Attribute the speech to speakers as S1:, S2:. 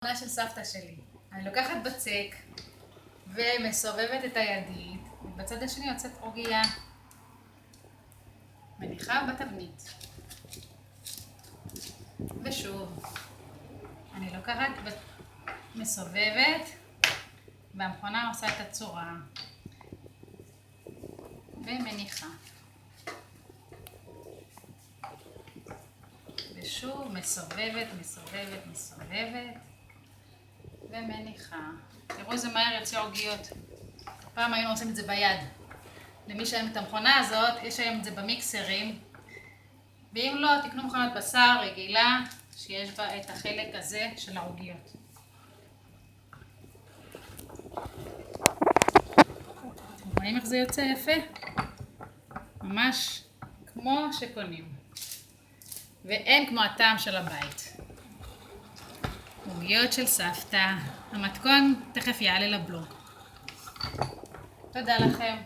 S1: תמונה של סבתא שלי. אני לוקחת בצק ומסובבת את הידית, ובצד השני יוצאת עוגיה. מניחה בתבנית. ושוב, אני לוקחת, מסובבת, והמכונה עושה את הצורה. ומניחה. ושוב, מסובבת, מסובבת, מסובבת. ומניחה. תראו איזה מהר יוצא עוגיות. פעם היינו עושים את זה ביד. למי שהם את המכונה הזאת, יש היום את זה במיקסרים. ואם לא, תקנו מכונת בשר רגילה, שיש בה את החלק הזה של העוגיות. אתם רואים איך זה יוצא יפה? ממש כמו שקונים. ואין כמו הטעם של הבית. עוגיות של סבתא. המתכון תכף יעלה לבלוג. תודה לכם.